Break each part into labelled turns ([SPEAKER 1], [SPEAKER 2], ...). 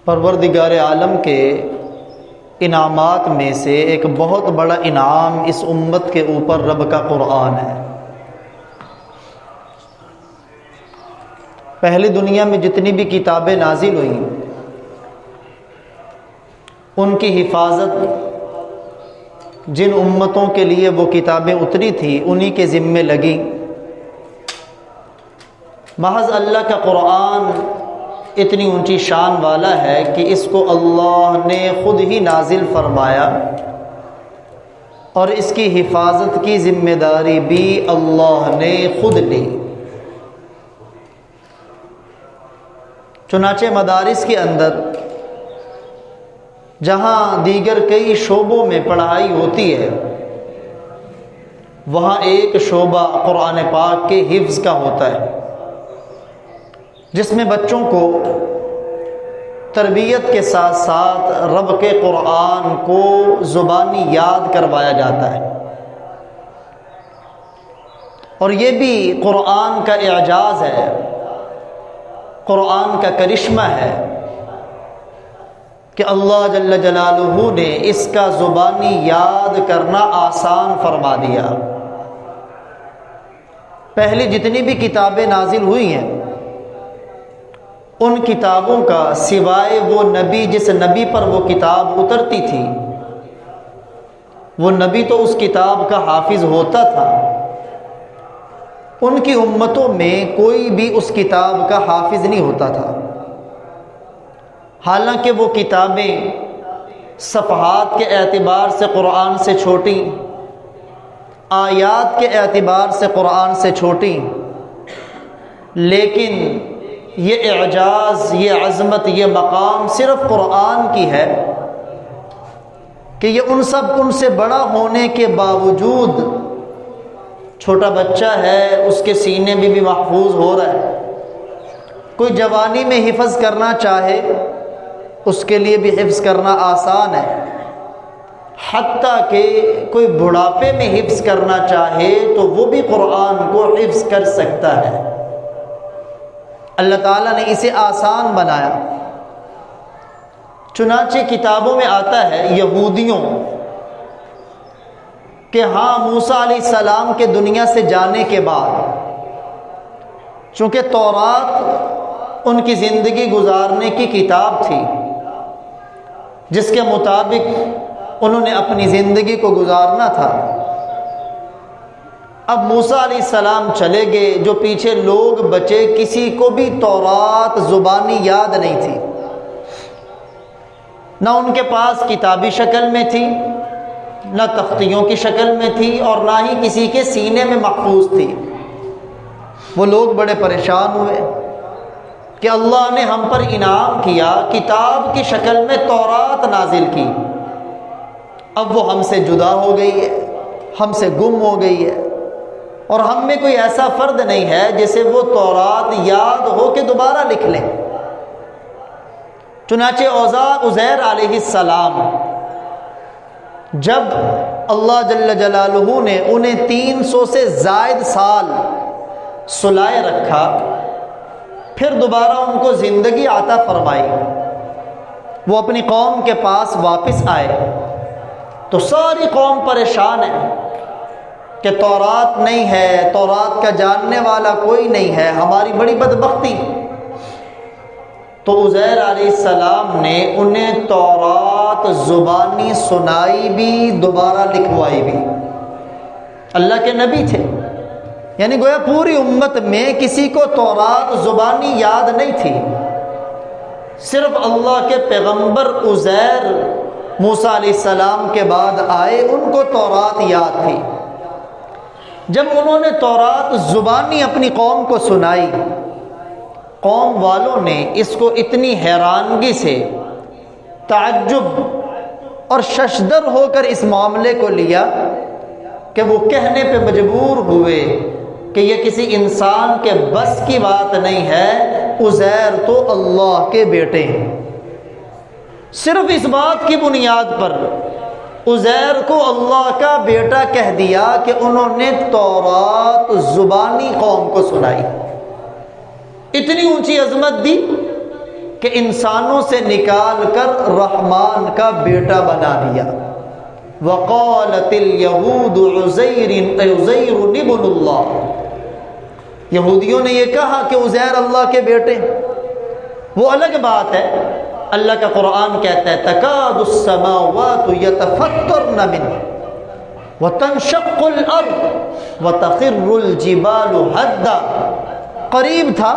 [SPEAKER 1] پروردگار عالم کے انعامات میں سے ایک بہت بڑا انعام اس امت کے اوپر رب کا قرآن ہے۔ پہلی دنیا میں جتنی بھی کتابیں نازل ہوئیں ان کی حفاظت جن امتوں کے لیے وہ کتابیں اتری تھی انہی کے ذمے لگی۔ محض اللہ کا قرآن اتنی اونچی شان والا ہے کہ اس کو اللہ نے خود ہی نازل فرمایا اور اس کی حفاظت کی ذمہ داری بھی اللہ نے خود لی۔ چنانچہ مدارس کے اندر جہاں دیگر کئی شعبوں میں پڑھائی ہوتی ہے وہاں ایک شعبہ قرآن پاک کے حفظ کا ہوتا ہے، جس میں بچوں کو تربیت کے ساتھ ساتھ رب کے قرآن کو زبانی یاد کروایا جاتا ہے۔ اور یہ بھی قرآن کا اعجاز ہے، قرآن کا کرشمہ ہے کہ اللہ جل جلالہ نے اس کا زبانی یاد کرنا آسان فرما دیا۔ پہلی جتنی بھی کتابیں نازل ہوئی ہیں ان کتابوں کا سوائے وہ نبی جس نبی پر وہ کتاب اترتی تھی، وہ نبی تو اس کتاب کا حافظ ہوتا تھا، ان کی امتوں میں کوئی بھی اس کتاب کا حافظ نہیں ہوتا تھا۔ حالانکہ وہ کتابیں صفحات کے اعتبار سے قرآن سے چھوٹی، آیات کے اعتبار سے قرآن سے چھوٹی، لیکن یہ اعجاز، یہ عظمت، یہ مقام صرف قرآن کی ہے کہ یہ ان سے بڑا ہونے کے باوجود چھوٹا بچہ ہے اس کے سینے میں بھی محفوظ ہو رہا ہے۔ کوئی جوانی میں حفظ کرنا چاہے اس کے لیے بھی حفظ کرنا آسان ہے، حتیٰ کہ کوئی بڑھاپے میں حفظ کرنا چاہے تو وہ بھی قرآن کو حفظ کر سکتا ہے۔ اللہ تعالیٰ نے اسے آسان بنایا۔ چنانچہ کتابوں میں آتا ہے یہودیوں کہ ہاں موسیٰ علیہ السلام کے دنیا سے جانے کے بعد چونکہ تورات ان کی زندگی گزارنے کی کتاب تھی جس کے مطابق انہوں نے اپنی زندگی کو گزارنا تھا، اب موسیٰ علیہ السلام چلے گئے، جو پیچھے لوگ بچے کسی کو بھی تورات زبانی یاد نہیں تھی، نہ ان کے پاس کتابی شکل میں تھی، نہ تختیوں کی شکل میں تھی، اور نہ ہی کسی کے سینے میں محفوظ تھی۔ وہ لوگ بڑے پریشان ہوئے کہ اللہ نے ہم پر انعام کیا، کتاب کی شکل میں تورات نازل کی، اب وہ ہم سے جدا ہو گئی ہے، ہم سے گم ہو گئی ہے، اور ہم میں کوئی ایسا فرد نہیں ہے جسے وہ تورات یاد ہو کے دوبارہ لکھ لیں۔ چنانچہ عزیر علیہ السلام جب اللہ جل جلالہ نے انہیں 300 سے زائد سال سلائے رکھا، پھر دوبارہ ان کو زندگی عطا فرمائی، وہ اپنی قوم کے پاس واپس آئے تو ساری قوم پریشان ہے کہ تورات نہیں ہے، تورات کا جاننے والا کوئی نہیں ہے، ہماری بڑی بدبختی۔ تو عزیر علیہ السلام نے انہیں تورات زبانی سنائی بھی، دوبارہ لکھوائی بھی۔ اللہ کے نبی تھے، یعنی گویا پوری امت میں کسی کو تورات زبانی یاد نہیں تھی، صرف اللہ کے پیغمبر عزیر موسیٰ علیہ السلام کے بعد آئے، ان کو تورات یاد تھی۔ جب انہوں نے تورات زبانی اپنی قوم کو سنائی، قوم والوں نے اس کو اتنی حیرانگی سے، تعجب اور ششدر ہو کر اس معاملے کو لیا کہ وہ کہنے پہ مجبور ہوئے کہ یہ کسی انسان کے بس کی بات نہیں ہے، عزیر تو اللہ کے بیٹے ہیں۔ صرف اس بات کی بنیاد پر عزیر کو اللہ کا بیٹا کہہ دیا کہ انہوں نے تورات زبانی قوم کو سنائی۔ اتنی اونچی عظمت دی کہ انسانوں سے نکال کر رحمان کا بیٹا بنا دیا. وقالت اليہود عزیر ابن اللہ، یہودیوں نے یہ کہا کہ عزیر اللہ کے بیٹے. وہ الگ بات ہے. اللہ کا قرآن کہتا ہے تکاد السماوات یتفطرن منہ وتنشق الارض وتخر الجبال ہدا. قریب تھا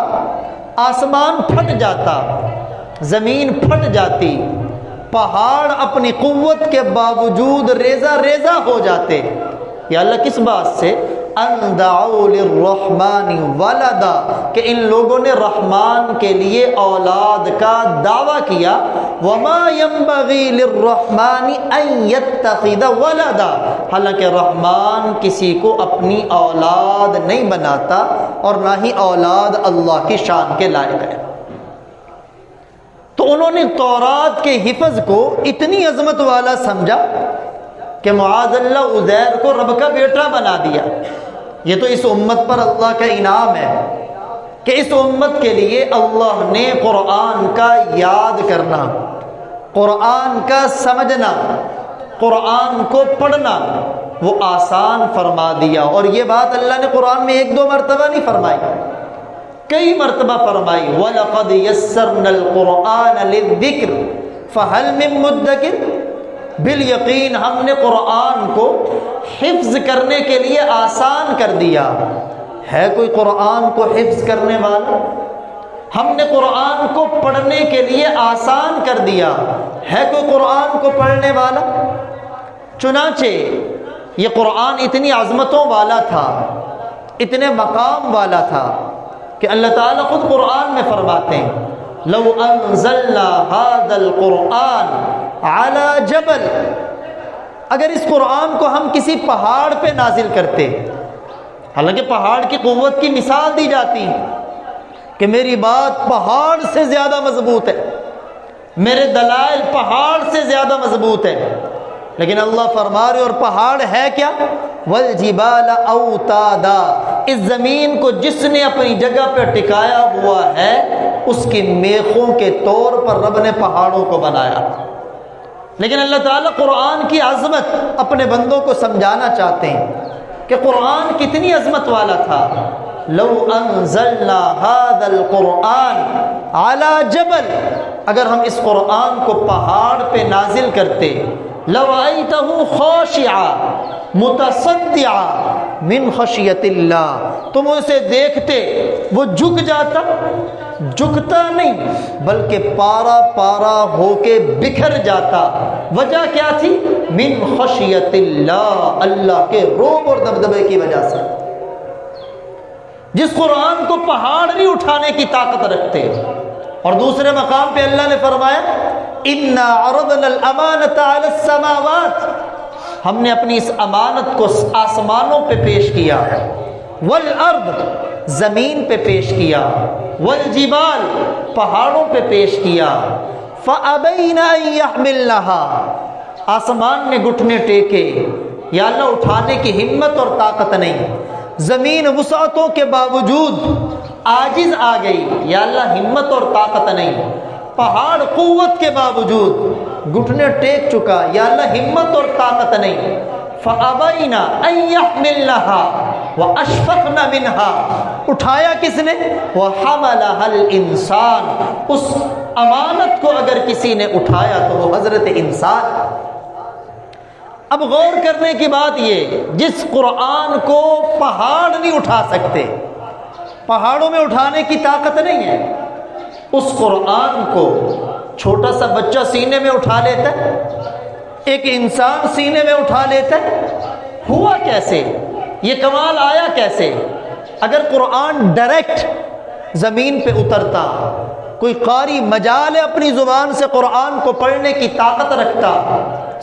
[SPEAKER 1] آسمان پھٹ جاتا، زمین پھٹ جاتی، پہاڑ اپنی قوت کے باوجود ریزہ ریزہ ہو جاتے. یا اللہ کس بات سے؟ ان دعوا للرحمن ولدا، کہ ان لوگوں نے رحمان کے لیے اولاد کا دعویٰ کیا. وما ينبغي للرحمن ان يتخذ ولدا، حالانکہ رحمان کسی کو اپنی اولاد نہیں بناتا اور نہ ہی اولاد اللہ کی شان کے لائق ہے. تو انہوں نے تورات کے حفظ کو اتنی عظمت والا سمجھا کہ معاذ اللہ عزیر کو رب کا بیٹا بنا دیا. یہ تو اس امت پر اللہ کا انعام ہے کہ اس امت کے لیے اللہ نے قرآن کا یاد کرنا، قرآن کا سمجھنا، قرآن کو پڑھنا وہ آسان فرما دیا. اور یہ بات اللہ نے قرآن میں ایک دو مرتبہ نہیں فرمائی، کئی مرتبہ فرمائی. وَلَقَدْ يَسَّرْنَا الْقُرْآنَ لِلذِّكْرِ فَهَلْ مِن مُدَّكِرٍ، بالیقین ہم نے قرآن کو حفظ کرنے کے لیے آسان کر دیا. ہے کوئی قرآن کو حفظ کرنے والا؟ ہم نے قرآن کو پڑھنے کے لیے آسان کر دیا. ہے کوئی قرآن کو پڑھنے والا؟ چنانچہ یہ قرآن اتنی عظمتوں والا تھا، اتنے مقام والا تھا کہ اللہ تعالیٰ خود قرآن میں فرماتے ہیں لو انزلنا هذا القرآن على جبل، اگر اس قرآن کو ہم کسی پہاڑ پہ نازل کرتے، حالانکہ پہاڑ کی قوت کی مثال دی جاتی کہ میری بات پہاڑ سے زیادہ مضبوط ہے، میرے دلائل پہاڑ سے زیادہ مضبوط ہے. لیکن اللہ فرما رہے اور پہاڑ ہے کیا؟ والجبال اوتادا، اس زمین کو جس نے اپنی جگہ پہ ٹکایا ہوا ہے اس کی میخوں کے طور پر رب نے پہاڑوں کو بنایا. لیکن اللہ تعالیٰ قرآن کی عظمت اپنے بندوں کو سمجھانا چاہتے ہیں کہ قرآن کتنی عظمت والا تھا. لو انزلنا هذا القرآن على جبل، اگر ہم اس قرآن کو پہاڑ پہ نازل کرتے، لرأيته خاشعا متصدعا من خشیت اللہ، تم اسے دیکھتے وہ جھک جاتا، جھکتا نہیں بلکہ پارا پارا ہو کے بکھر جاتا. وجہ کیا تھی؟ من خشیت اللہ، اللہ کے رعب اور دبدبے کی وجہ سے. جس قرآن کو پہاڑ نہیں اٹھانے کی طاقت رکھتے. اور دوسرے مقام پہ اللہ نے فرمایا اِنَّا عَرَضْنَا الْأَمَانَةَ عَلَى السَّمَاوَاتِ، ہم نے اپنی اس امانت کو آسمانوں پہ پیش کیا، وَالْأَرْضِ زمین پہ پیش کیا، وَالْجِبَالِ پہاڑوں پہ پیش کیا، فَأَبَيْنَ أَن يَحْمِلْنَهَا آسمان نے گھٹنے ٹیکے، یا اللہ اٹھانے کی ہمت اور طاقت نہیں. زمین وسعتوں کے باوجود عاجز آ گئی، یا اللہ ہمت اور طاقت نہیں. پہاڑ قوت کے باوجود گھٹنے ٹیک چکا، یا اللہ ہمت اور طاقت نہیں. فَأَبَيْنَ أَن يَحْمِلْنَهَا وَأَشْفَقْنَ مِنْهَا اٹھایا کس نے؟ وَحَمَلَهَا الْإِنسَانُ اس امانت کو اگر کسی نے اٹھایا تو وہ حضرت انسان. اب غور کرنے کی بات یہ، جس قرآن کو پہاڑ نہیں اٹھا سکتے، پہاڑوں میں اٹھانے کی طاقت نہیں ہے، اس قرآن کو چھوٹا سا بچہ سینے میں اٹھا لیتا ہے، ایک انسان سینے میں اٹھا لیتا ہے. ہوا کیسے؟ یہ کمال آیا کیسے؟ اگر قرآن ڈائریکٹ زمین پہ اترتا، کوئی قاری مجال اپنی زبان سے قرآن کو پڑھنے کی طاقت رکھتا،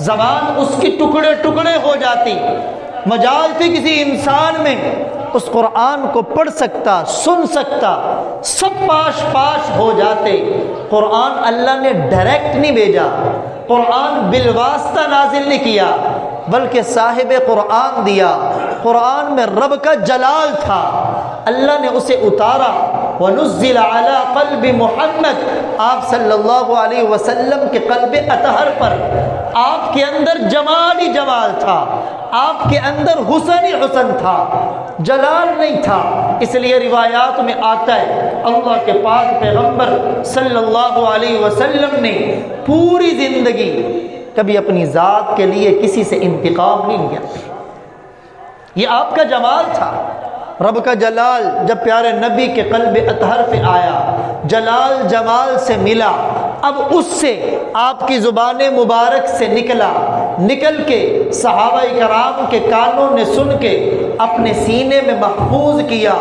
[SPEAKER 1] زبان اس کی ٹکڑے ٹکڑے ہو جاتی، مجال تھی کسی انسان میں اس قرآن کو پڑھ سکتا، سن سکتا، سب پاش پاش ہو جاتے. قرآن اللہ نے ڈائریکٹ نہیں بھیجا، قرآن بالواسطہ نازل نہیں کیا، بلکہ صاحب قرآن دیا. قرآن میں رب کا جلال تھا، اللہ نے اسے اتارا وَنُزِّلَ عَلَىٰ قَلْبِ محمد، آپ صلی اللہ علیہ وسلم کے قلب اطہر پر آپ کے اندر جمال ہی جمال تھا، آپ کے اندر حسن ہی حسن تھا، جلال نہیں تھا۔ اس لیے روایات میں آتا ہے اللہ کے پاک پیغمبر صلی اللہ علیہ وسلم نے پوری زندگی کبھی اپنی ذات کے لیے کسی سے انتقام نہیں لیا۔ یہ آپ کا جمال تھا۔ رب کا جلال جب پیارے نبی کے قلب اطہر پہ آیا، جلال جمال سے ملا، اب اس سے آپ کی زبان مبارک سے نکل کے صحابہ کرام کے کانوں نے سن کے اپنے سینے میں محفوظ کیا۔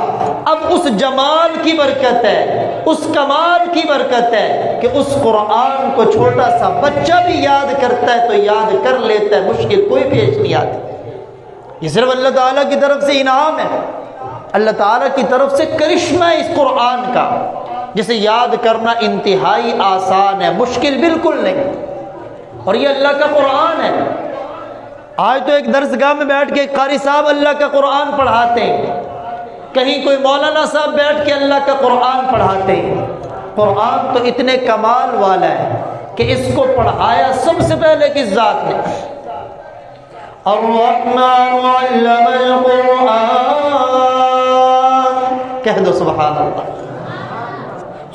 [SPEAKER 1] اب اس جمال کی برکت ہے، اس کمال کی برکت ہے کہ اس قرآن کو چھوٹا سا بچہ بھی یاد کرتا ہے تو یاد کر لیتا ہے، مشکل کوئی پیش نہیں آتی۔ یہ صرف اللہ تعالیٰ کی طرف سے انعام ہے، اللہ تعالیٰ کی طرف سے کرشمہ ہے اس قرآن کا، جسے یاد کرنا انتہائی آسان ہے، مشکل بالکل نہیں۔ اور یہ اللہ کا قرآن ہے۔ آج تو ایک درسگاہ میں بیٹھ کے قاری صاحب اللہ کا قرآن پڑھاتے ہیں، کہیں کوئی مولانا صاحب بیٹھ کے اللہ کا قرآن پڑھاتے ہیں۔ قرآن تو اتنے کمال والا ہے کہ اس کو پڑھایا سب سے پہلے کس ذات نے؟ الرحمن علم القرآن، کہہ دو سبحان اللہ۔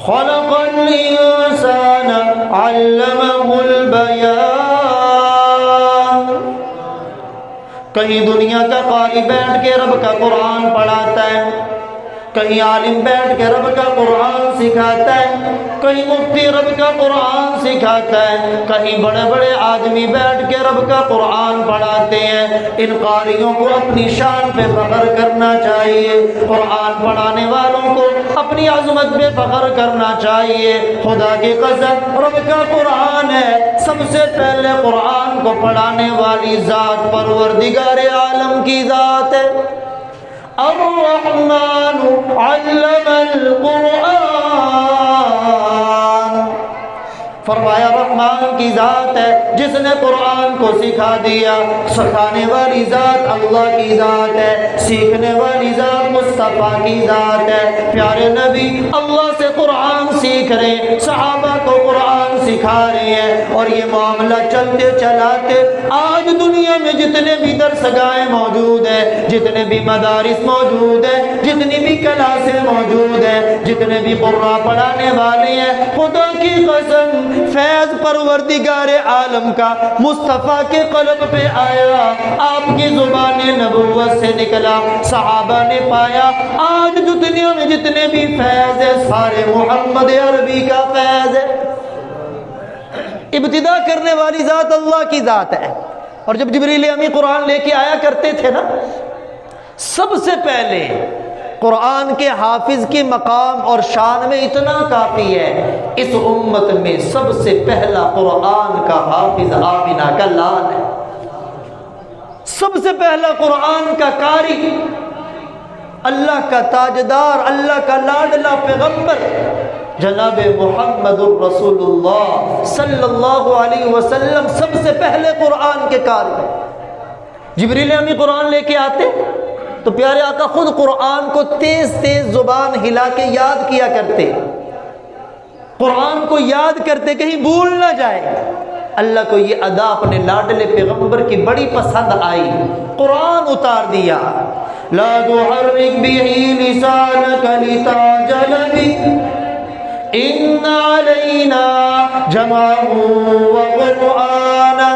[SPEAKER 1] خلق الانسان علمہ البیان، کہیں دنیا کا قاری بیٹھ کے رب کا قرآن پڑھاتا ہے، کہیں عالم بیٹھ کے رب کا قرآن سکھاتا ہے، کہیں مفتی رب کا قرآن سکھاتا ہے، کہیں بڑے بڑے آدمی بیٹھ کے رب کا قرآن پڑھاتے ہیں۔ ان قاریوں کو اپنی شان پہ فخر کرنا چاہیے، قرآن پڑھانے والوں کو اپنی عظمت پہ فخر کرنا چاہیے۔ خدا کی قسم رب کا قرآن ہے، سب سے پہلے قرآن کو پڑھانے والی ذات پروردگار عالم کی ذات ہے۔ الرحمن علم القرآن، فرمایا رحمان کی ذات ہے جس نے قرآن کو سکھا دیا۔ سکھانے والی ذات اللہ کی ذات ہے، سیکھنے والی ذات مصطفیٰ کی ذات ہے۔ پیارے نبی اللہ سے قرآن سیکھ رہے ہیں، صحابہ کو قرآن سکھا رہے ہیں، اور یہ معاملہ چلتے چلاتے آج دنیا میں جتنے بھی درسگاہیں موجود ہیں، جتنے بھی مدارس موجود ہیں، جتنی بھی کلاسیں موجود ہیں، جتنے بھی قرآن پڑھانے والے ہیں، خدا کی قسم فیض پروردگار عالم کا مصطفیٰ کے قلب پہ آیا، آپ کی زبان نبوت سے نکلا، صحابہ نے پایا۔ آج دنیا میں جتنے بھی فیض ہے سارے محمد عربی کا فیض ہے۔ ابتدا کرنے والی ذات اللہ کی ذات ہے۔ اور جب جبریل امی قرآن لے کے آیا کرتے تھے نا، سب سے پہلے قرآن کے حافظ کی مقام اور شان میں اتنا کافی ہے، اس امت میں سب سے پہلا قرآن کا حافظ آمینہ کا لال ہے۔ سب سے پہلا قرآن کا قاری اللہ کا تاجدار، اللہ کا لاڈلا پیغمبر جناب محمد الرسول اللہ صلی اللہ علیہ وسلم سب سے پہلے قرآن کے قاری۔ جبریل امی قرآن لے کے آتے تو پیارے آقا خود قرآن کو تیز تیز زبان ہلا کے یاد کیا کرتے، قرآن کو یاد کرتے کہیں بھول نہ جائے۔ اللہ کو یہ ادا اپنے لاڈلے پیغمبر کی بڑی پسند آئی، قرآن اتار دیا۔ لا تحرک به لسانک لتعجل به ان علینا جمعہ وقرآنا،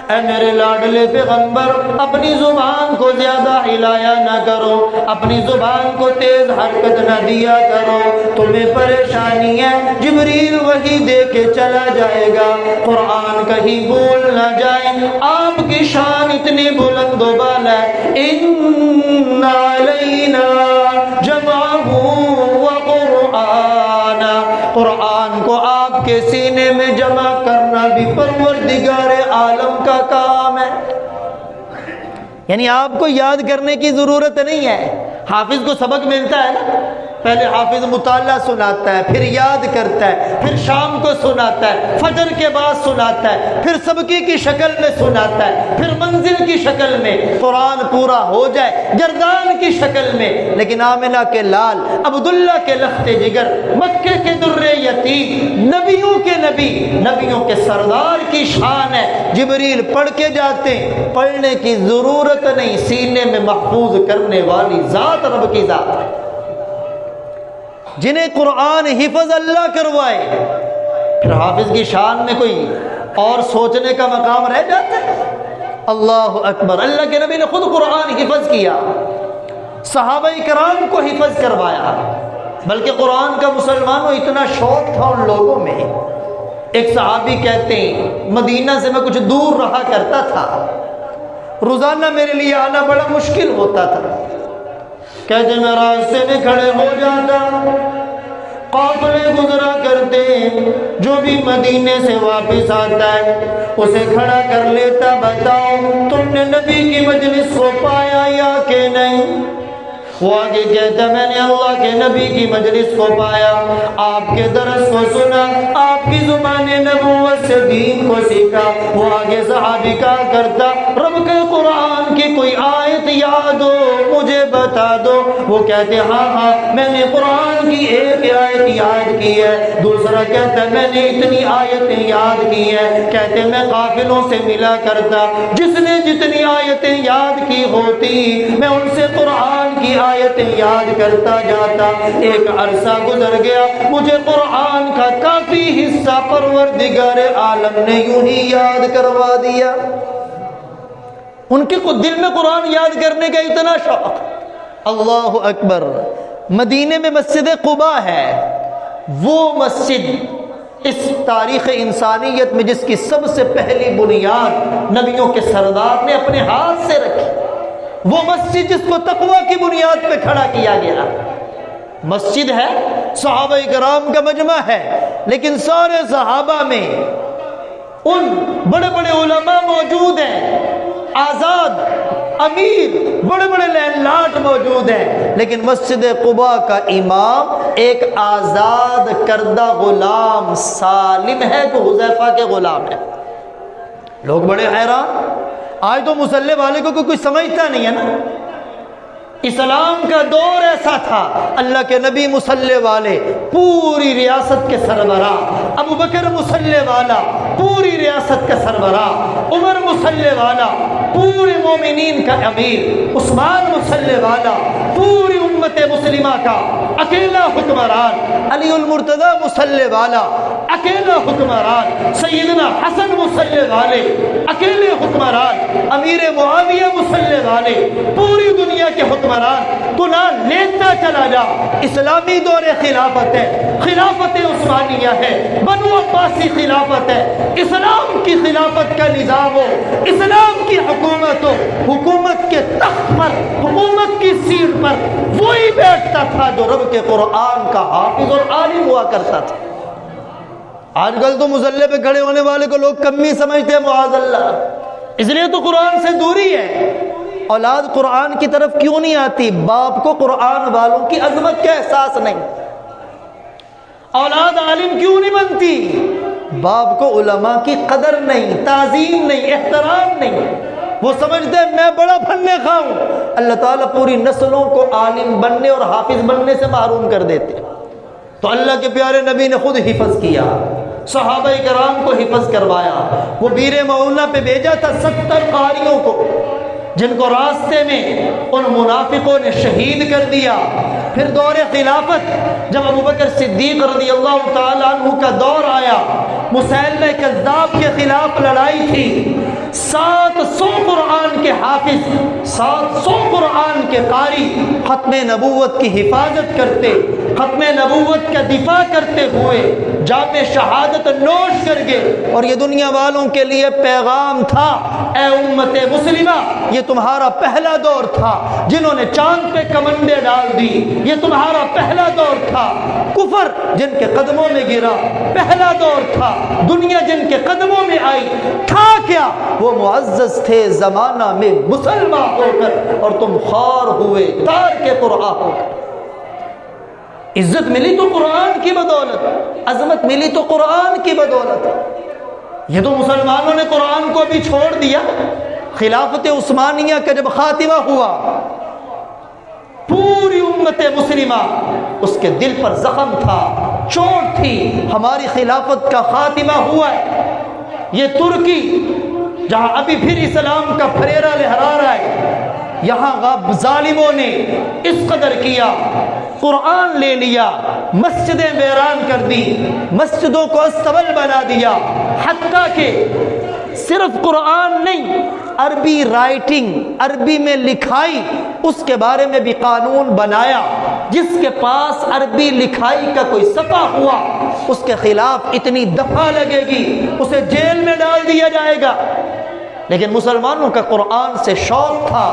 [SPEAKER 1] اے میرے لاڈلے پیغمبر اپنی زبان کو زیادہ ہلایا نہ کرو، اپنی زبان کو تیز حرکت نہ دیا کرو، تمہیں پریشانی ہے، جبریل وحی دے کے چلا جائے گا، قرآن کہیں بھول نہ جائے۔ آپ کی شان اتنی بلند و بالا ہے، ان علینا جمعہ وقرآنا، قرآن کو آپ کے سینے میں جمع کرنا بھی پروردگار عالم کا کام ہے۔ یعنی آپ کو یاد کرنے کی ضرورت نہیں ہے، حافظ کو سبق ملتا ہے نا، پہلے حافظ مطالعہ سناتا ہے، پھر یاد کرتا ہے، پھر شام کو سناتا ہے، فجر کے بعد سناتا ہے، پھر سبکی کی شکل میں سناتا ہے، پھر منزل کی شکل میں قرآن پورا ہو جائے گردان کی شکل میں۔ لیکن آمنہ کے لال، عبداللہ کے لخت جگر، مکے کے در یتیم، نبیوں کے نبی، نبیوں کے سردار کی شان ہے۔ جبریل پڑھ کے جاتے ہیں، پڑھنے کی ضرورت نہیں، سینے میں محفوظ کرنے والی ذات رب کی ذات ہے۔ جنہیں قرآن حفظ اللہ کروائے، پھر حافظ کی شان میں کوئی اور سوچنے کا مقام رہ جاتا ہے؟ اللہ اکبر۔ اللہ کے نبی نے خود قرآن حفظ کیا، صحابہ کرام کو حفظ کروایا، بلکہ قرآن کا مسلمانوں اتنا شوق تھا ان لوگوں میں۔ ایک صحابی کہتے ہیں مدینہ سے میں کچھ دور رہا کرتا تھا، روزانہ میرے لیے آنا بڑا مشکل ہوتا تھا۔ کہتے میں راستے میں کھڑے ہو جاتا، قافلے گزرا کرتے، جو بھی مدینے سے واپس آتا ہے اسے کھڑا کر لیتا، بتاؤ تم نے نبی کی مجلس کو پایا یا کہ نہیں؟ وہ آگے کہتا میں نے اللہ کے نبی کی مجلس کو پایا، آپ کے درس کو سنا، آپ کی زبان نبوت سے دین کو سیکھا۔ وہ آگے صحابی کا کرتا رب کے قرآن کی کوئی آیت یاد ہو مجھے بتا دو۔ وہ کہتے ہاں میں نے قرآن کی ایک آیت یاد کی ہے۔ دوسرا کہتا میں نے اتنی آیتیں یاد کی ہیں۔ کہتے میں قافلوں سے ملا کرتا، جس نے جتنی آیتیں یاد کی ہوتی میں ان سے قرآن کی آیتیں یاد کرتا جاتا۔ ایک عرصہ گزر گیا، مجھے قرآن کا کافی حصہ پروردگار عالم نے یوں ہی یاد کروا دیا۔ ان کے دل میں قرآن یاد کرنے کا اتنا شوق۔ اللہ اکبر۔ مدینے میں مسجد قباء ہے، وہ مسجد اس تاریخ انسانیت میں جس کی سب سے پہلی بنیاد نبیوں کے سردار نے اپنے ہاتھ سے رکھی، وہ مسجد جس کو تقوی کی بنیاد پہ کھڑا کیا گیا۔ مسجد ہے، صحابہ کرام کا مجمع ہے، لیکن سارے صحابہ میں ان بڑے بڑے علماء موجود ہیں، آزاد امیر بڑے بڑے لینلاٹ موجود ہیں، لیکن مسجد قباء کا امام ایک آزاد کردہ غلام سالم ہے جو حذیفہ کے غلام ہے۔ لوگ بڑے حیران، آج تو مصلی والے کو کوئی سمجھتا نہیں ہے نا۔ اسلام کا دور ایسا تھا، اللہ کے نبی مصلی والے پوری ریاست کے سربراہ، ابو بکر مصلی والا پوری ریاست کا سربراہ، عمر مصلی والا پورے مومنین کا امیر، عثمان مصلی والا پوری امت مسلمہ کا اکیلا حکمران، علی المرتضی مصلی والا اکیلا حکمران، سیدنا حسن مصلی والے اکیلے حکمران، امیر معاویہ مصلی والے پوری دنیا کے حکمران۔ تو نہ لیتا چلا جا، اسلامی دور خلافت ہے، خلافت عثمانیہ ہے، بنو عباسی خلافت ہے، اسلام کی خلافت کا نظام ہو، اسلام کی حکومت ہو، حکومت کے تخت پر، حکومت کی سیٹ پر وہی بیٹھتا تھا جو رب کے قرآن کا حافظ اور عالم ہوا کرتا تھا۔ آج کل تو مصلی پہ کھڑے ہونے والے کو لوگ کمی سمجھتے ہیں، معاذ اللہ، اس لیے تو قرآن سے دوری ہے۔ اولاد قرآن کی طرف کیوں نہیں آتی؟ باپ کو قرآن والوں کی عظمت کا احساس نہیں۔ اولاد عالم کیوں نہیں بنتی؟ باپ کو علماء کی قدر نہیں، تعظیم نہیں، احترام نہیں۔ وہ سمجھتے ہیں میں بڑا بننے خواہوں، اللہ تعالیٰ پوری نسلوں کو عالم بننے اور حافظ بننے سے محروم کر دیتے۔ تو اللہ کے پیارے نبی نے خود حفظ کیا، صحابہ کرام کو حفظ کروایا۔ وہ بیر معونہ پہ بھیجا تھا 70 قاریوں کو، جن کو راستے میں ان منافقوں نے شہید کر دیا۔ پھر دور خلافت جب ابو بکر صدیق رضی اللہ تعالیٰ عنہ کا دور آیا، مسیلمہ کذاب کے خلاف لڑائی تھی، 700 قرآن کے حافظ، 700 قرآن کے قاری ختم نبوت کی حفاظت کرتے، ختم نبوت کا دفاع کرتے ہوئے جام شہادت نوش کر گئے۔ اور یہ دنیا والوں کے لیے پیغام تھا، اے امت مسلمہ، یہ تمہارا پہلا دور تھا جنہوں نے چاند پہ کمندیں ڈال دی، یہ تمہارا پہلا دور تھا کفر جن کے قدموں میں گرا، پہلا دور تھا دنیا جن کے قدموں میں آئی۔ تھا کیا؟ وہ معزز تھے زمانہ میں مسلمان ہو کر، اور تم خوار ہوئے تار کے قرآن ہو کر۔ عزت ملی تو قرآن کی بدولت، عظمت ملی تو قرآن کی بدولت۔ یہ تو مسلمانوں نے قرآن کو بھی چھوڑ دیا۔ خلافت عثمانیہ کا جب خاتمہ ہوا، پوری امت مسلمہ اس کے دل پر زخم تھا، چوٹ تھی، ہماری خلافت کا خاتمہ ہوا ہے۔ یہ ترکی جہاں ابھی پھر اسلام کا پھریرا لہرا رہا ہے، یہاں ظالموں نے اس قدر کیا، قرآن لے لیا، مسجدیں ویران کر دی، مسجدوں کو استبل بنا دیا، حتیٰ کہ صرف قرآن نہیں، عربی رائٹنگ، عربی میں لکھائی، اس کے بارے میں بھی قانون بنایا۔ جس کے پاس عربی لکھائی کا کوئی صفحہ ہوا، اس کے خلاف اتنی دفعہ لگے گی، اسے جیل میں ڈال دیا جائے گا۔ لیکن مسلمانوں کا قرآن سے شوق تھا،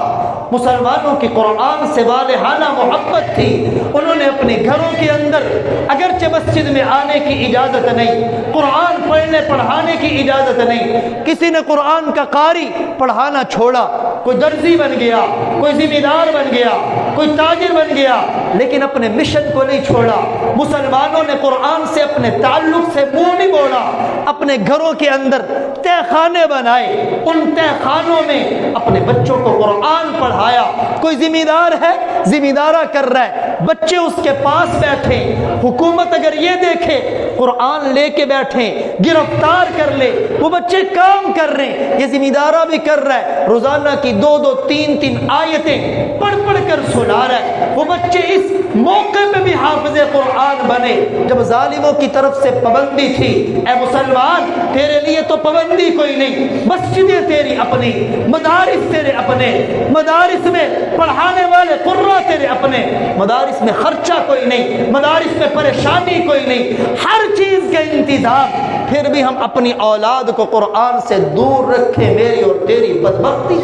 [SPEAKER 1] مسلمانوں کی قرآن سے والہانہ محبت تھی۔ انہوں نے اپنے گھروں کے اندر اگرچہ مسجد میں آنے کی اجازت نہیں، قرآن پڑھنے پڑھانے کی اجازت نہیں، کسی نے قرآن کا قاری پڑھانا چھوڑا، کوئی درزی بن گیا، کوئی ذمہ دار بن گیا، کوئی تاجر بن گیا، لیکن اپنے مشن کو نہیں چھوڑا۔ مسلمانوں نے قرآن سے اپنے تعلق سے منہ نہیں موڑا، اپنے گھروں کے اندر تہہ خانے بنائے، ان تہہ خانوں میں اپنے بچوں کو قرآن پڑھایا۔ کوئی ذمہ دار ہے، ذمہ دارہ کر رہا ہے، بچے اس کے پاس بیٹھے، حکومت اگر یہ دیکھے قرآن لے کے بیٹھے، گرفتار کر لے، وہ بچے کام کر رہے ہیں، یہ ذمہ دارہ بھی کر رہا ہے، روزانہ کی 2-2 3-3 آیتیں پڑھ پڑھ کر سنا رہا ہے، وہ بچے اس موقع پہ بھی حافظ قرآن بنے۔ جب ظالموں کی طرف سے پابندی تھی، اے مسلمان تیرے لیے تو پابندی کوئی نہیں، مسجدیں تیری اپنی، مدارس تیرے اپنے، مدارس میں پڑھانے والے قرہ تیرے اپنے، مدارس میں خرچہ کوئی نہیں، مدارس میں پریشانی کوئی نہیں، ہر چیز کا انتظام، پھر بھی ہم اپنی اولاد کو قرآن سے دور رکھیں، میری اور تیری بدبختی۔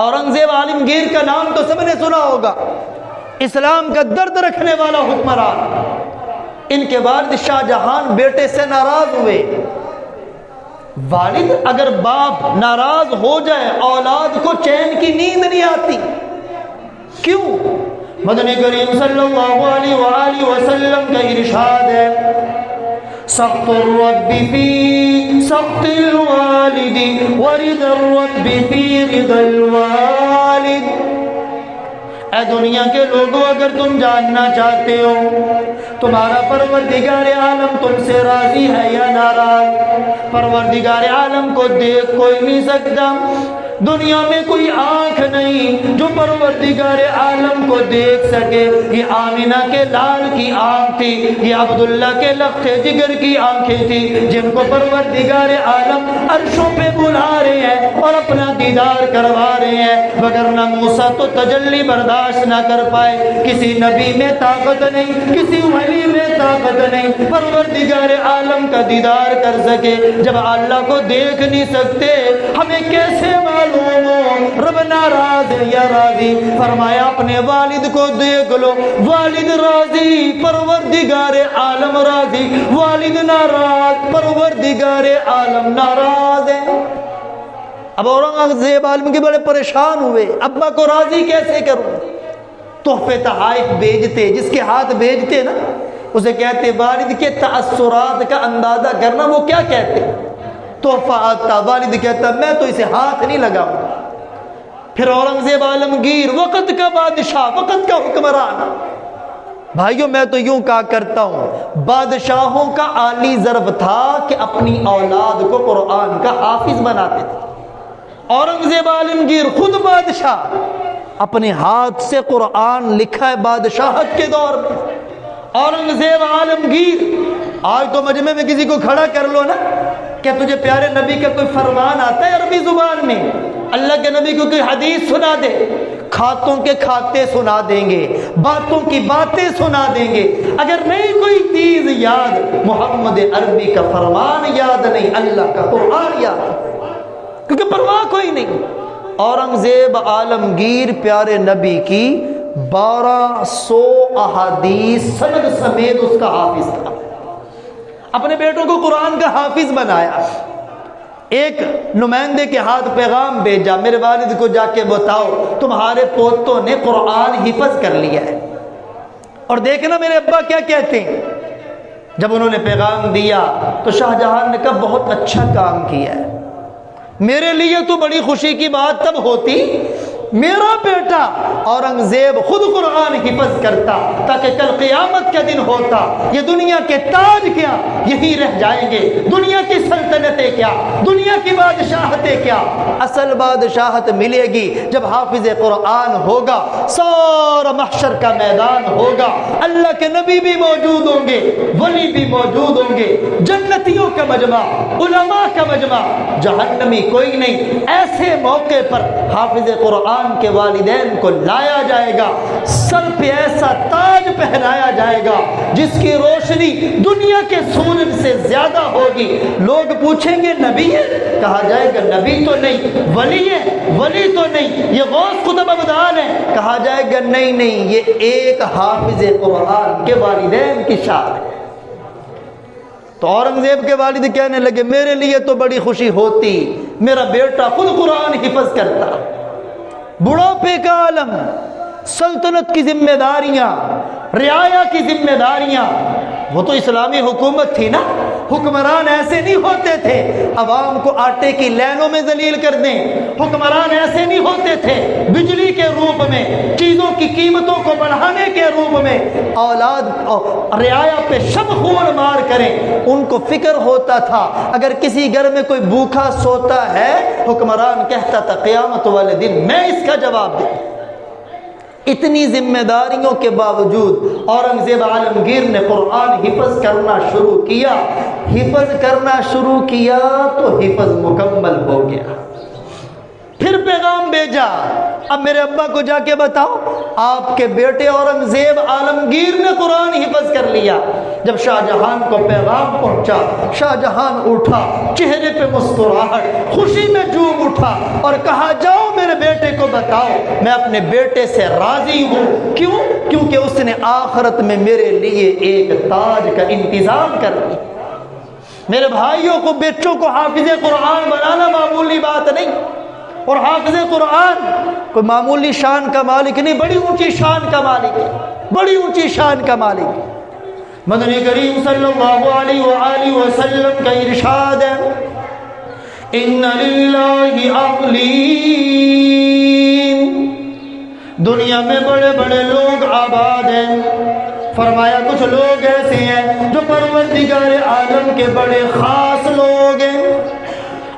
[SPEAKER 1] اورنگزیب عالمگیر کا نام تو سب نے سنا ہوگا، اسلام کا درد رکھنے والا حکمران۔ ان کے والد شاہ جہان بیٹے سے ناراض ہوئے۔ والد اگر باپ ناراض ہو جائے، اولاد کو چین کی نیند نہیں آتی۔ کیوں؟ مدنی کریم صلی اللہ علیہ وآلہ وسلم کا ارشاد ہے، سخط الرب فی سخط الوالد ورضا الرب فی رضا الوالد۔ اے دنیا کے لوگوں، اگر تم جاننا چاہتے ہو تمہارا پروردگار عالم تم سے راضی ہے یا ناراض، پروردگار عالم کو دیکھ کوئی نہیں سکتا، دنیا میں کوئی آنکھ نہیں جو پروردگار عالم کو دیکھ سکے۔ یہ آمینہ کے لال کی آنکھ تھی، یہ عبداللہ کے لخت جگر کی آنکھیں تھی، جن کو پروردگار عالم عرشوں پہ بلا رہے ہیں اور اپنا دیدار کروا رہے ہیں، وگرنہ موسیٰ تو تجلی برداشت نہ کر پائے۔ کسی نبی میں طاقت نہیں، کسی ولی میں طاقت نہیں پروردگار عالم کا دیدار کر سکے۔ جب اللہ کو دیکھ نہیں سکتے، ہمیں کیسے معلوم رب ناراض ہے یا راضی؟ فرمایا اپنے والد کو دیکھ لو، والد راضی پروردگار عالم راضی، والد ناراض پروردگار عالم ناراض ہے۔ اب اورنگزیب عالم کے بڑے پریشان ہوئے، ابا کو راضی کیسے کروں؟ تحفے تحائف بھیجتے، جس کے ہاتھ بھیجتے نا اسے کہتے والد کے تأثرات کا اندازہ کرنا، وہ کیا کہتے؟ تحفہ آتا، والد کہتا میں تو اسے ہاتھ نہیں لگاؤں۔ پھر اورنگزیب عالمگیر، وقت کا بادشاہ، وقت کا حکمران، بھائیوں میں تو یوں کہا کرتا ہوں، بادشاہوں کا عالی ظرف تھا کہ اپنی اولاد کو قرآن کا حافظ بناتے تھے۔ اورنگزیب عالمگیر خود بادشاہ، اپنے ہاتھ سے قرآن لکھا ہے بادشاہت کے دور میں۔ اورنگزیب عالمگیر، آج تو مجمع میں کسی کو کھڑا کر لو نا، کہ تجھے پیارے نبی کا کوئی فرمان آتا ہے عربی زبان میں، اللہ کے نبی کو کوئی حدیث سنا دے، کھاتوں کے کھاتے سنا دیں گے، باتوں کی باتیں سنا دیں گے، اگر نہیں کوئی چیز یاد، محمد عربی کا فرمان یاد نہیں، اللہ کا قرآن یاد، کیونکہ پرواہ کوئی نہیں۔ اورنگزیب عالمگیر پیارے نبی کی 1200 احادیث سند سمیت اس کا حافظ تھا، اپنے بیٹوں کو قرآن کا حافظ بنایا۔ ایک نمائندے کے ہاتھ پیغام بھیجا، میرے والد کو جا کے بتاؤ تمہارے پوتوں نے قرآن حفظ کر لیا ہے۔ اور دیکھنا میرے ابا کیا کہتے ہیں. جب انہوں نے پیغام دیا تو شاہ جہان نے کہا بہت اچھا کام کیا ہے. میرے لیے تو بڑی خوشی کی بات تب ہوتی میرا بیٹا اورنگزیب خود قرآن حفظ کرتا تاکہ کل قیامت کا دن ہوتا یہ دنیا کے تاج کیا یہی رہ جائیں گے, دنیا کی سلطنتیں کیا, دنیا کی بادشاہتیں کیا, اصل بادشاہت ملے گی جب حافظ قرآن ہوگا, سارا محشر کا میدان ہوگا, اللہ کے نبی بھی موجود ہوں گے, ولی بھی موجود ہوں گے, جنتیوں کا مجمع, علماء کا مجمع, جہنمی کوئی نہیں. ایسے موقع پر حافظ قرآن کے والدین کو لایا جائے گا, سر پہ ایسا تاج پہنایا جائے گا جس کی روشنی دنیا کے سورج سے زیادہ ہوگی. لوگ پوچھیں گے نبی ہے, کہا جائے گا نبی تو نہیں. ولی ہے, ولی تو نہیں. یہ غوث قطب ابدال ہے, کہا جائے گا نہیں نہیں, یہ ایک حافظ قرآن کے والدین کی شان ہے. تو اورنگزیب کے والد کہنے لگے میرے لیے تو بڑی خوشی ہوتی میرا بیٹا خود قرآن حفظ کرتا. بڑھاپے کا عالم, سلطنت کی ذمہ داریاں, رعایا کی ذمہ داریاں, وہ تو اسلامی حکومت تھی نا. حکمران ایسے نہیں ہوتے تھے عوام کو آٹے کی لینوں میں ذلیل کر دیں. حکمران ایسے نہیں ہوتے تھے بجلی کے روپ میں, چیزوں کی قیمتوں کو بڑھانے کے روپ میں اولاد رعایا پہ شب خون مار کریں. ان کو فکر ہوتا تھا اگر کسی گھر میں کوئی بھوکا سوتا ہے, حکمران کہتا تھا قیامت والے دن میں اس کا جواب دوں. اتنی ذمہ داریوں کے باوجود اورنگزیب عالمگیر نے قرآن حفظ کرنا شروع کیا. حفظ کرنا شروع کیا تو حفظ مکمل ہو گیا. پھر پیغام بھیجا, اب میرے ابا کو جا کے بتاؤ آپ کے بیٹے اورنگزیب عالمگیر نے قرآن حفظ کر لیا. جب شاہ جہان کو پیغام پہنچا, شاہ جہان اٹھا, چہرے پہ مسکراہٹ, خوشی میں جھوم اٹھا اور کہا جاؤ میرے بیٹے کو بتاؤ میں اپنے بیٹے سے راضی ہوں. کیوں؟ کیونکہ اس نے آخرت میں میرے لیے ایک تاج کا انتظام کر دیا. میرے بھائیوں کو, بچوں کو حافظ قرآن بنانا معمولی بات نہیں. اور حافظ قرآن کوئی معمولی شان کا مالک نہیں, بڑی اونچی شان کا مالک ہے, بڑی اونچی شان کا مالک ہے. مدنی کریم صلی اللہ علیہ وآلہ وسلم کا ارشاد ہے ان للہ اہلین, دنیا میں بڑے بڑے لوگ آباد ہیں. فرمایا کچھ لوگ ایسے ہیں جو پروردگار عالم کے بڑے خاص لوگ ہیں,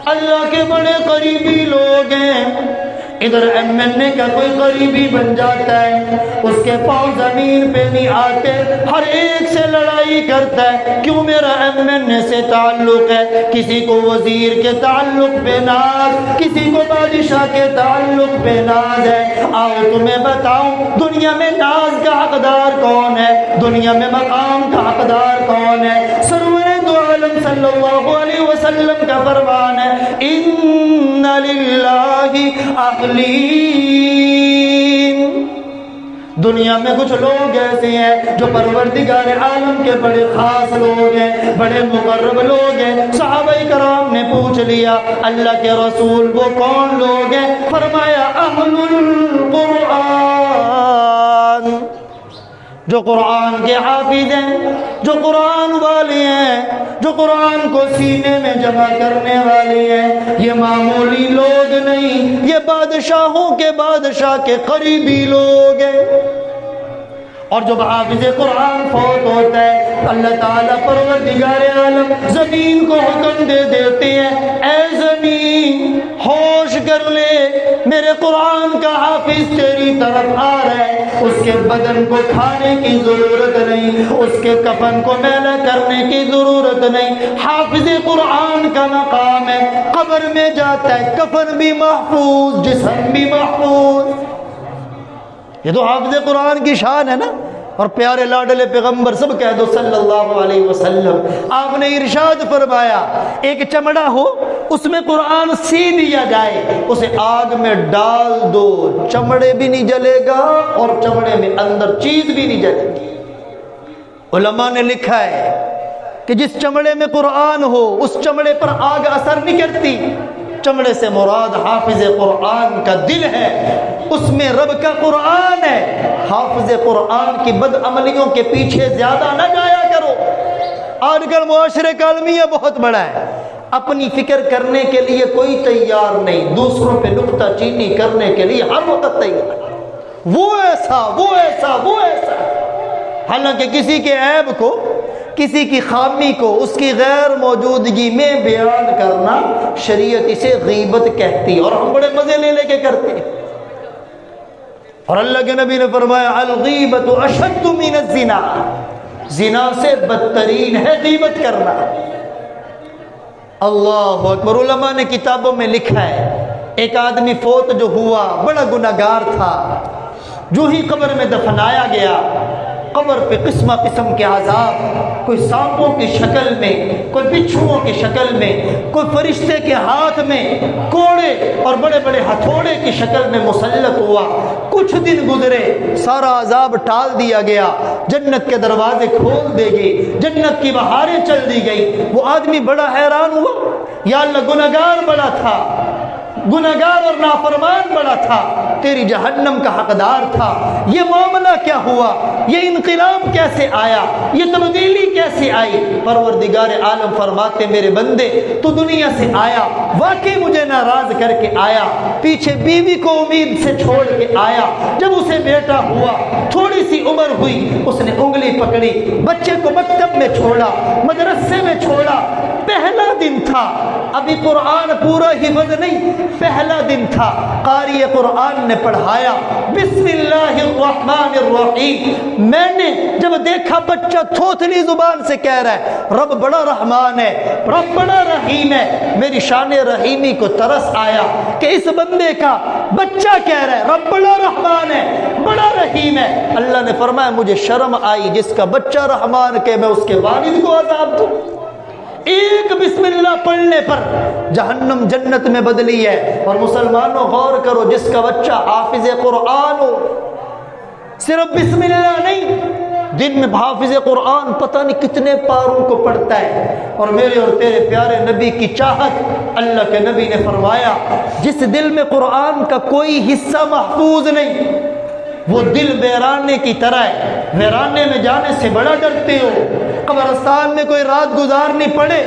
[SPEAKER 1] اللہ کے بڑے قریبی لوگ ہیں. ادھر ایم این اے کا کوئی قریبی بن جاتا ہے, اس کے پاؤں زمین پہ نہیں آتے, ہر ایک سے لڑائی کرتا ہے. کیوں؟ میرا ایم این اے سے تعلق ہے. کسی کو وزیر کے تعلق پہ ناز, کسی کو بادشاہ کے تعلق پہ ناز ہے. آؤ تمہیں بتاؤں دنیا میں ناز کا حقدار کون ہے, دنیا میں مقام کا حقدار کون ہے. سرور دو عالم صلی اللہ علیہ وسلم کا فرمان ہے ان للہ اہلین. دنیا میں کچھ لوگ ایسے ہیں جو پروردگار عالم کے بڑے خاص لوگ ہیں, بڑے مقرب لوگ ہیں. صحابہ کرام نے پوچھ لیا اللہ کے رسول وہ کون لوگ ہیں؟ فرمایا اہل القرآن, جو قرآن کے حافظ ہیں, جو قرآن والے ہیں, جو قرآن کو سینے میں جمع کرنے والے ہیں. یہ معمولی لوگ نہیں, یہ بادشاہوں کے بادشاہ کے قریبی لوگ ہیں. اور جب حافظ قرآن فوت ہوتا ہے اللہ تعالیٰ پروردگار عالم زمین کو حکم دے دیتے ہیں اے زمین ہوش کر لے, میرے قرآن کا حافظ تیری طرف آ رہا ہے. اس کے بدن کو کھانے کی ضرورت نہیں, اس کے کفن کو میلا کرنے کی ضرورت نہیں. حافظ قرآن کا مقام ہے قبر میں جاتا ہے کفن بھی محفوظ, جسم بھی محفوظ. یہ تو حافظ قرآن کی شان ہے نا. اور پیارے لاڈلے پیغمبر سب کہہ دو صلی اللہ علیہ وسلم, آپ نے ارشاد فرمایا ایک چمڑا ہو اس میں قرآن سی دیا جائے, اسے آگ میں ڈال دو, چمڑے بھی نہیں جلے گا اور چمڑے میں اندر چیز بھی نہیں جلے گی. علماء نے لکھا ہے کہ جس چمڑے میں قرآن ہو اس چمڑے پر آگ اثر نہیں کرتی. چمڑے سے مراد حافظ قرآن کا دل ہے، اس میں رب کا قرآن ہے۔ حافظ قرآن کی بد عملیوں کے پیچھے زیادہ نہ جایا کرو۔ آج کل معاشرے کا المیہ بہت بڑا ہے، اپنی فکر کرنے کے لیے کوئی تیار نہیں، دوسروں پہ نکتہ چینی کرنے کے لیے ہر وقت تیار، وہ ایسا وہ ایسا وہ ایسا، حالانکہ کسی کے عیب کو، کسی کی خامی کو اس کی غیر موجودگی میں بیان کرنا شریعت اسے غیبت کہتی ہے، اور ہم بڑے مزے لے لے کے کرتے ہیں۔ اور اللہ کے نبی نے فرمایا الغیبت اشد من الزنا، زنا سے بدترین ہے غیبت کرنا۔ اللہ اکبر۔ علماء نے کتابوں میں لکھا ہے ایک آدمی فوت جو ہوا بڑا گناہگار تھا، جو ہی قبر میں دفنایا گیا، قبر پہ قسم قسم کے عذاب، کوئی سانپوں کی شکل میں، کوئی بچھوؤں کی شکل میں، کوئی فرشتے کے ہاتھ میں کوڑے اور بڑے بڑے ہتھوڑے کی شکل میں مسلط ہوا۔ کچھ دن گزرے، سارا عذاب ٹال دیا گیا، جنت کے دروازے کھول دے گئے، جنت کی بہاریں چل دی گئی۔ وہ آدمی بڑا حیران ہوا، یا اللہ گناہگار بڑا تھا، گناہگار اور نافرمان بڑا تھا، تیری جہنم کا حقدار تھا، یہ معاملہ کیا ہوا، یہ انقلاب کیسے آیا، یہ تبدیلی کیسے آئی؟ پروردگار عالم فرماتے میرے بندے تو دنیا سے آیا، واقعی مجھے ناراض کر کے آیا، پیچھے بیوی کو امید سے چھوڑ کے آیا، جب اسے بیٹا ہوا، تھوڑی سی عمر ہوئی، اس نے انگلی پکڑی، بچے کو مکتب میں چھوڑا، مدرسے میں چھوڑا، پہلا دن تھا، ابھی قرآن پورا حفظ نہیں، پہلا دن تھا، قاری قرآن نے پڑھایا بسم اللہ الرحمن الرحیم۔ میں نے جب دیکھا بچہ تھوتھلی زبان سے کہہ رہا ہے رب بڑا رحمان ہے، رب بڑا رحیم ہے، میری شان رحیمی کو ترس آیا کہ اس بندے کا بچہ کہہ رہا ہے رب بڑا رحمان ہے، بڑا رحیم ہے۔ اللہ نے فرمایا مجھے شرم آئی، جس کا بچہ رحمان کہ میں اس کے والد کو عذاب دوں۔ ایک بسم اللہ پڑھنے پر جہنم جنت میں بدلی ہے۔ اور مسلمانوں غور کرو، جس کا بچہ حافظ قرآن ہو، صرف بسم اللہ نہیں، دن میں حافظ قرآن پتہ نہیں کتنے پاروں کو پڑھتا ہے۔ اور میرے اور تیرے پیارے نبی کی چاہت، اللہ کے نبی نے فرمایا جس دل میں قرآن کا کوئی حصہ محفوظ نہیں، وہ دل ویرانے کی طرح ہے، ویرانے میں جانے سے بڑا ڈرتے ہو، قبرستان میں کوئی رات گزارنی پڑے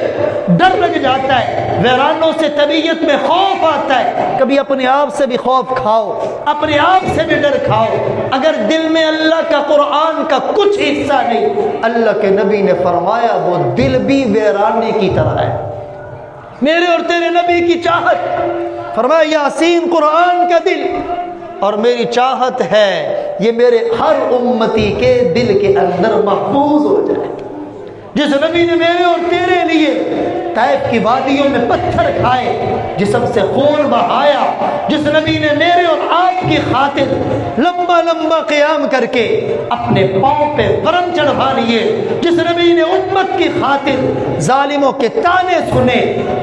[SPEAKER 1] ڈر لگ جاتا ہے، ویرانوں سے طبیعت میں خوف آتا ہے۔ کبھی اپنے آپ سے بھی خوف کھاؤ، اپنے آپ سے بھی ڈر کھاؤ۔ اگر دل میں اللہ کا قرآن کا کچھ حصہ نہیں، اللہ کے نبی نے فرمایا وہ دل بھی ویرانے کی طرح ہے۔ میرے اور تیرے نبی کی چاہت، فرمایا یاسین قرآن کا دل، اور میری چاہت ہے یہ میرے ہر امتی کے دل کے اندر محفوظ ہو جائے۔ جس نبی نے میرے اور تیرے لیے طائف کی وادیوں میں پتھر کھائے، جسم سے خون بہایا، جس نبی نے میرے اور آپ کی خاطر لمبا لمبا قیام کر کے اپنے پاؤں پہ ورم چڑھا لیے، جس نبی نے امت کی خاطر ظالموں کے تانے سنے،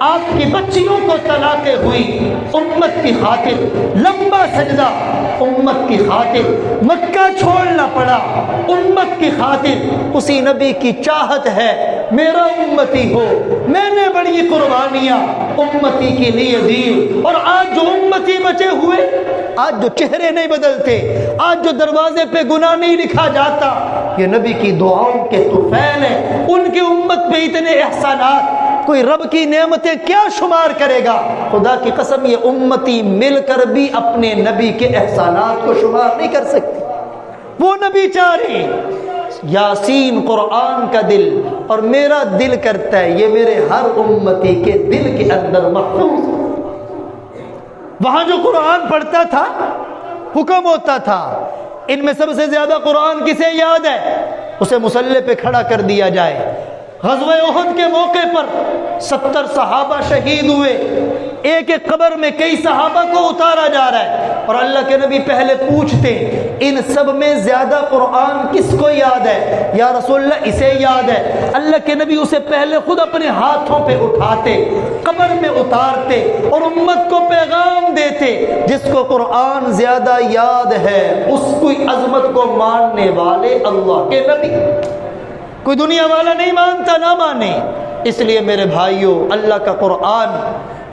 [SPEAKER 1] آپ کی بچیوں کو طلاقیں ہوئی، امت کی خاطر لمبا سجدہ، امت کی خاطر مکہ چھوڑنا پڑا، امت کی خاطر اسی نبی کی چاہت ہے میرا امتی ہو۔ میں نے بڑی قربانیاں امتی کے لیے دی، اور آج جو امتی بچے ہوئے، آج جو چہرے نہیں بدلتے، آج جو دروازے پہ گناہ نہیں لکھا جاتا، یہ نبی کی دعاؤں کے طفیل ہیں۔ ان کی امت پہ اتنے احسانات، کوئی رب کی نعمتیں کیا شمار کرے گا؟ خدا کی قسم یہ امتی مل کر بھی اپنے نبی کے احسانات کو شمار نہیں کر سکتی۔ وہ نبی چاہ رہے یاسین قرآن کا دل، اور میرا دل کرتا ہے یہ میرے ہر امتی کے دل کے اندر محفوظ ہو۔ وہاں جو قرآن پڑھتا تھا حکم ہوتا تھا ان میں سب سے زیادہ قرآن کسے یاد ہے، اسے مصلی پہ کھڑا کر دیا جائے۔ غزوہ احد کے موقع پر 70 صحابہ شہید ہوئے، ایک ایک قبر میں کئی صحابہ کو اتارا جا رہا ہے، اور اللہ کے نبی پہلے پوچھتے ان سب میں زیادہ قرآن کس کو یاد ہے؟ یا رسول اللہ اسے یاد ہے۔ اللہ کے نبی اسے پہلے خود اپنے ہاتھوں پہ اٹھاتے، قبر میں اتارتے، اور امت کو پیغام دیتے جس کو قرآن زیادہ یاد ہے اس کی عظمت کو ماننے والے اللہ کے نبی، کوئی دنیا والا نہیں مانتا، نہ مانے۔ اس لیے میرے بھائیوں، اللہ کا قرآن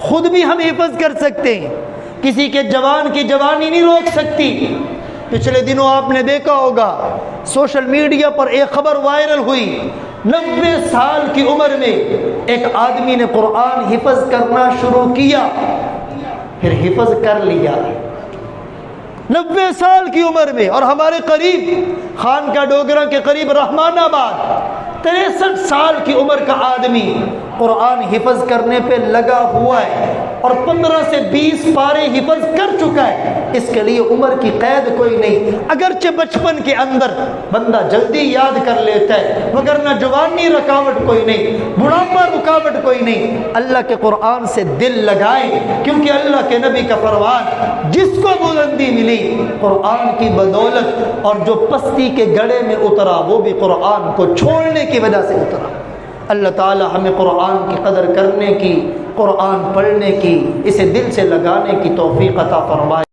[SPEAKER 1] خود بھی ہم حفظ کر سکتے ہیں، کسی کے جوان کی جوانی نہیں روک سکتی۔ پچھلے دنوں آپ نے دیکھا ہوگا سوشل میڈیا پر ایک خبر وائرل ہوئی، 90 سال کی عمر میں ایک آدمی نے قرآن حفظ کرنا شروع کیا، پھر حفظ کر لیا 90 سال کی عمر میں۔ اور ہمارے قریب خانقاہ ڈوگرہ کے قریب رحمان آباد 63 سال کی عمر کا آدمی قرآن حفظ کرنے پہ لگا ہوا ہے اور 15 سے 20 پارے حفظ کر چکا ہے۔ اس کے لیے عمر کی قید کوئی نہیں، اگرچہ بچپن کے اندر بندہ جلدی یاد کر لیتا ہے، مگر نہ جوانی رکاوٹ کوئی نہیں، بڑھاپا رکاوٹ کوئی نہیں۔ اللہ کے قرآن سے دل لگائیں، کیونکہ اللہ کے نبی کا فرمان، جس کو بلندی ملی قرآن کی بدولت، اور جو پستی کے گڑھے میں اترا وہ بھی قرآن کو چھوڑنے کی وجہ سے اترا۔ اللہ تعالی ہمیں قرآن کی قدر کرنے کی، قرآن پڑھنے کی، اسے دل سے لگانے کی توفیق عطا فرمائے۔